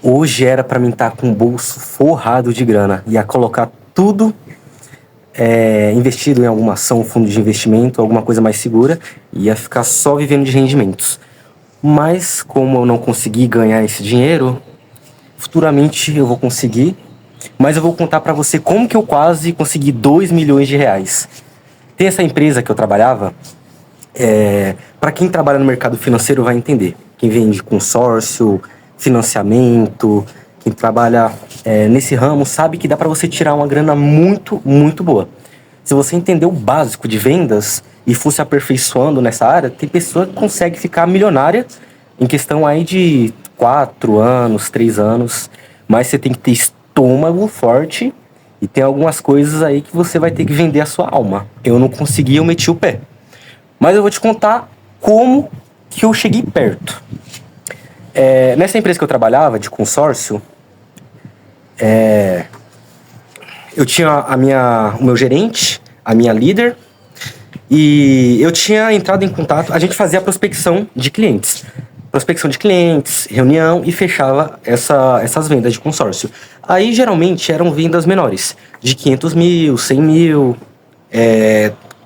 Hoje era pra mim estar com o bolso forrado de grana. Ia colocar tudo investido em alguma ação, fundo de investimento, alguma coisa mais segura. Ia ficar só vivendo de rendimentos. Mas como eu não consegui ganhar esse dinheiro, futuramente eu vou conseguir. Mas eu vou contar pra você como que eu quase consegui 2 milhões de reais. Tem essa empresa que eu trabalhava. Para quem trabalha no mercado financeiro vai entender. Quem vende consórcio, financiamento, quem trabalha nesse ramo sabe que dá para você tirar uma grana muito, muito boa. Se você entender o básico de vendas e for se aperfeiçoando nessa área, tem pessoa que consegue ficar milionária em questão aí de 4 anos, 3 anos. Mas você tem que ter estômago forte e tem algumas coisas aí que você vai ter que vender a sua alma. Eu não consegui, eu meti o pé. Mas eu vou te contar como que eu cheguei perto. Nessa empresa que eu trabalhava, de consórcio, eu tinha o meu gerente, a minha líder, e eu tinha entrado em contato. A gente fazia prospecção de clientes. Prospecção de clientes, reunião e fechava essas vendas de consórcio. Aí, geralmente, eram vendas menores, de 500 mil, 100 mil,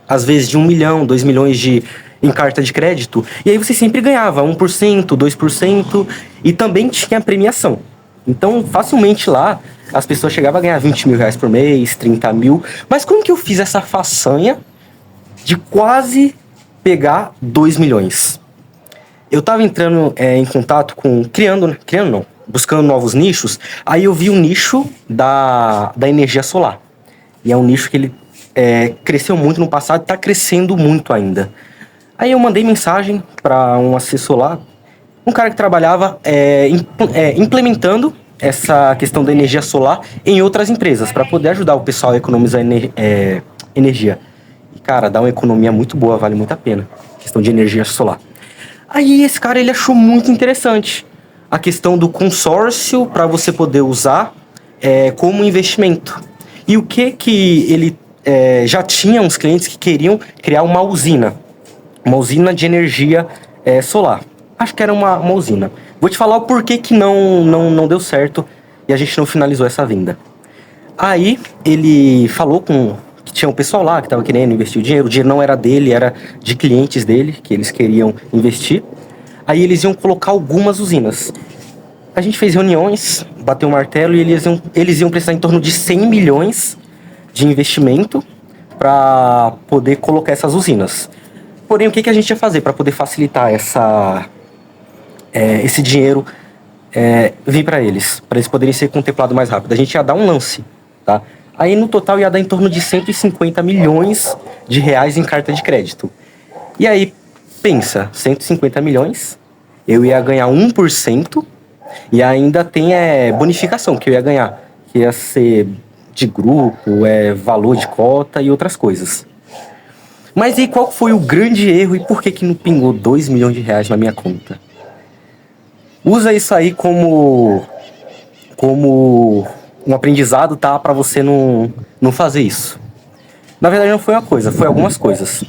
às vezes de 1 milhão, 2 milhões em carta de crédito. E aí você sempre ganhava 1%, 2% e também tinha premiação. Então, facilmente lá, as pessoas chegavam a ganhar 20 mil reais por mês, 30 mil. Mas como que eu fiz essa façanha de quase pegar 2 milhões? Eu tava entrando em contato buscando novos nichos. Aí eu vi o nicho da energia solar. E é um nicho que ele cresceu muito no passado e tá crescendo muito ainda. Aí eu mandei mensagem para um assessor lá, um cara que trabalhava implementando essa questão da energia solar em outras empresas, para poder ajudar o pessoal a economizar energia. E, cara, dá uma economia muito boa, vale muito a pena, questão de energia solar. Aí esse cara, ele achou muito interessante a questão do consórcio para você poder usar como investimento. E o que ele já tinha uns clientes que queriam criar uma usina de energia solar. Acho que era uma usina. Vou te falar o porquê que não deu certo e a gente não finalizou essa venda. Aí ele falou que tinha um pessoal lá que estava querendo investir o dinheiro não era dele, era de clientes dele, que eles queriam investir. Aí eles iam colocar algumas usinas. A gente fez reuniões, bateu o martelo e eles iam precisar em torno de 100 milhões de investimento para poder colocar essas usinas. Porém, o que a gente ia fazer para poder facilitar esse dinheiro vir para eles poderem ser contemplados mais rápido? A gente ia dar um lance, tá? Aí no total ia dar em torno de 150 milhões de reais em carta de crédito. E aí, pensa, 150 milhões, eu ia ganhar 1% e ainda tem bonificação que eu ia ganhar, que ia ser de grupo, valor de cota e outras coisas. Mas e qual foi o grande erro e por que não pingou 2 milhões de reais na minha conta? Usa isso aí como um aprendizado, tá? Para você não fazer isso. Na verdade não foi uma coisa, foi algumas coisas.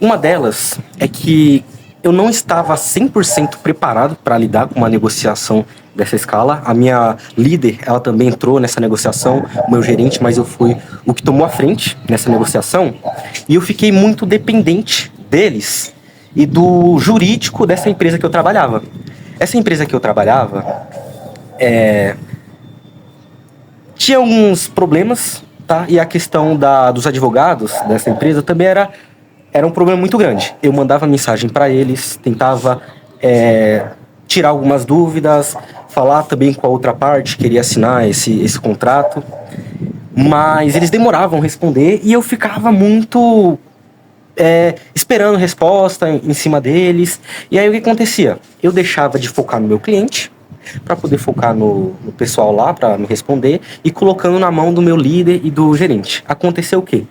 Uma delas é que eu não estava 100% preparado para lidar com uma negociação dessa escala. A minha líder, ela também entrou nessa negociação, o meu gerente, mas eu fui o que tomou a frente nessa negociação. E eu fiquei muito dependente deles e do jurídico dessa empresa que eu trabalhava. Essa empresa que eu trabalhava tinha alguns problemas, tá? E a questão dos advogados dessa empresa também era um problema muito grande. Eu mandava mensagem para eles, tentava tirar algumas dúvidas, falar também com a outra parte, queria assinar esse contrato, mas eles demoravam a responder e eu ficava muito esperando resposta em cima deles. E aí o que acontecia? Eu deixava de focar no meu cliente para poder focar no pessoal lá para me responder e colocando na mão do meu líder e do gerente. Aconteceu o quê?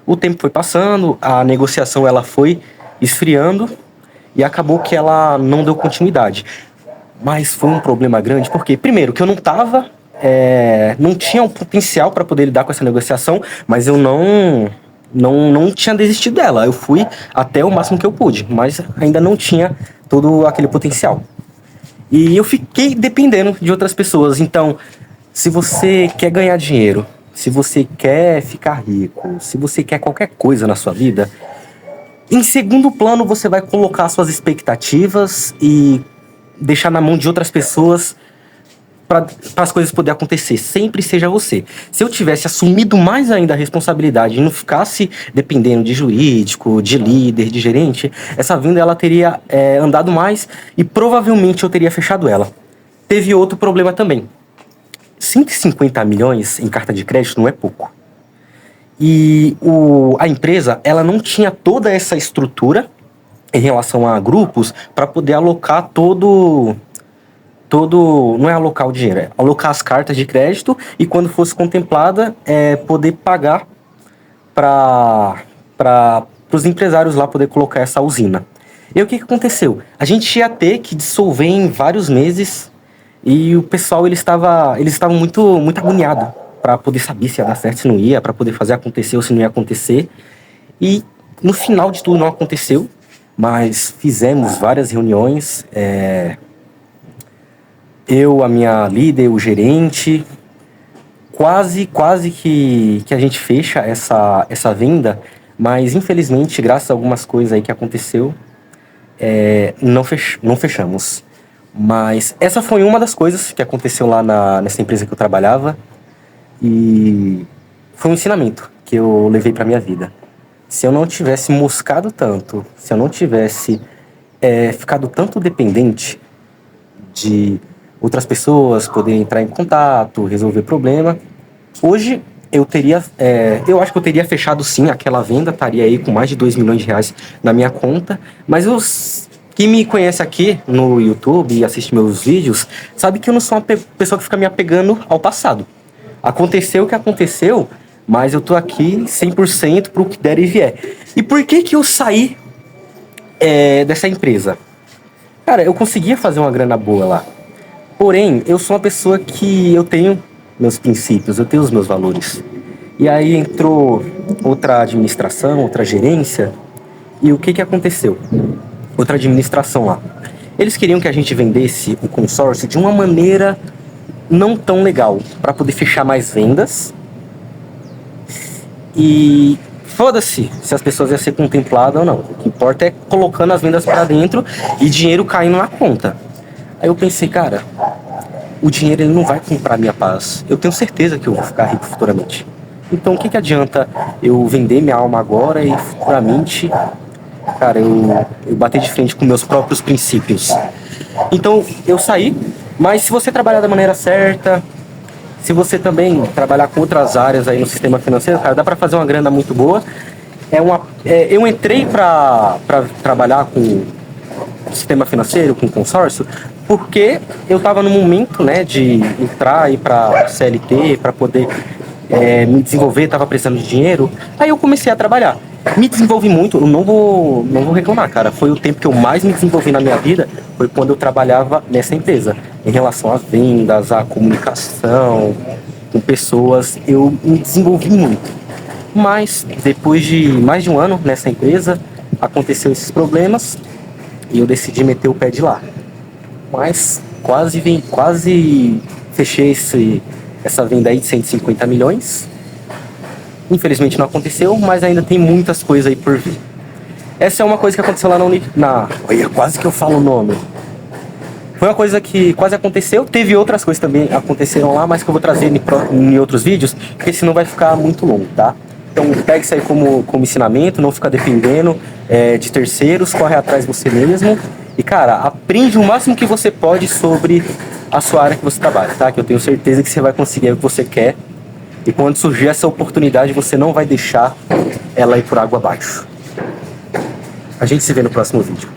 O tempo foi passando, a negociação ela foi esfriando e acabou que ela não deu continuidade. Mas foi um problema grande, porque primeiro que eu não tinha um potencial para poder lidar com essa negociação, mas eu não tinha desistido dela. Eu fui até o máximo que eu pude, mas ainda não tinha todo aquele potencial. E eu fiquei dependendo de outras pessoas. Então, se você quer ganhar dinheiro, se você quer ficar rico, se você quer qualquer coisa na sua vida, em segundo plano você vai colocar suas expectativas e deixar na mão de outras pessoas para as coisas poderem acontecer. Sempre seja você. Se eu tivesse assumido mais ainda a responsabilidade e não ficasse dependendo de jurídico, de líder, de gerente, essa venda ela teria andado mais e provavelmente eu teria fechado ela. Teve outro problema também. 150 milhões em carta de crédito não é pouco. E a empresa ela não tinha toda essa estrutura em relação a grupos para poder alocar não é alocar o dinheiro, é alocar as cartas de crédito e quando fosse contemplada, poder pagar para os empresários lá poder colocar essa usina. E o que aconteceu? A gente ia ter que dissolver em vários meses e o pessoal eles estavam muito agoniado para poder saber se ia dar certo, se não ia, para poder fazer acontecer ou se não ia acontecer. E no final de tudo não aconteceu, mas fizemos várias reuniões, eu, a minha líder, o gerente, quase que a gente fecha essa venda, mas infelizmente, graças a algumas coisas aí que aconteceu, não fechamos. Mas essa foi uma das coisas que aconteceu lá nessa empresa que eu trabalhava e foi um ensinamento que eu levei para minha vida. Se eu não tivesse moscado tanto, se eu não tivesse ficado tanto dependente de outras pessoas poderem entrar em contato, resolver problema. Hoje eu acho que eu teria fechado sim aquela venda, estaria aí com mais de 2 milhões de reais na minha conta, mas quem me conhece aqui no YouTube e assiste meus vídeos, sabe que eu não sou uma pessoa que fica me apegando ao passado. Aconteceu o que aconteceu, mas eu tô aqui 100% pro que der e vier. E por que eu saí dessa empresa? Cara, eu conseguia fazer uma grana boa lá. Porém, eu sou uma pessoa que eu tenho meus princípios, eu tenho os meus valores. E aí entrou outra administração, outra gerência, e o que aconteceu? Outra administração lá. Eles queriam que a gente vendesse o consórcio de uma maneira não tão legal, para poder fechar mais vendas. E foda-se se as pessoas iam ser contempladas ou não. O que importa é colocando as vendas para dentro e dinheiro caindo na conta. Aí eu pensei, cara, o dinheiro ele não vai comprar minha paz. Eu tenho certeza que eu vou ficar rico futuramente. Então o que adianta eu vender minha alma agora e futuramente, cara, eu bater de frente com meus próprios princípios. Então eu saí, mas se você trabalhar da maneira certa, se você também trabalhar com outras áreas aí no sistema financeiro, cara, dá pra fazer uma grana muito boa. Eu entrei pra trabalhar com sistema financeiro, com consórcio, porque eu estava no momento, né, de entrar para CLT, para poder me desenvolver, estava precisando de dinheiro. Aí eu comecei a trabalhar. Me desenvolvi muito, eu não vou reclamar, cara. Foi o tempo que eu mais me desenvolvi na minha vida, foi quando eu trabalhava nessa empresa. Em relação às vendas, à comunicação, com pessoas, eu me desenvolvi muito. Mas depois de mais de um ano nessa empresa, aconteceu esses problemas e eu decidi meter o pé de lá. Mas quase fechei essa venda aí de 150 milhões. Infelizmente não aconteceu, mas ainda tem muitas coisas aí por vir. Essa é uma coisa que aconteceu lá olha, quase que eu falo o nome. Foi uma coisa que quase aconteceu. Teve outras coisas também que aconteceram lá, mas que eu vou trazer em outros vídeos, porque senão vai ficar muito longo, tá? Então pegue isso aí como ensinamento, não fica dependendo de terceiros, corre atrás de você mesmo. E cara, aprende o máximo que você pode sobre a sua área que você trabalha, tá? Que eu tenho certeza que você vai conseguir o que você quer. E quando surgir essa oportunidade, você não vai deixar ela ir por água abaixo. A gente se vê no próximo vídeo.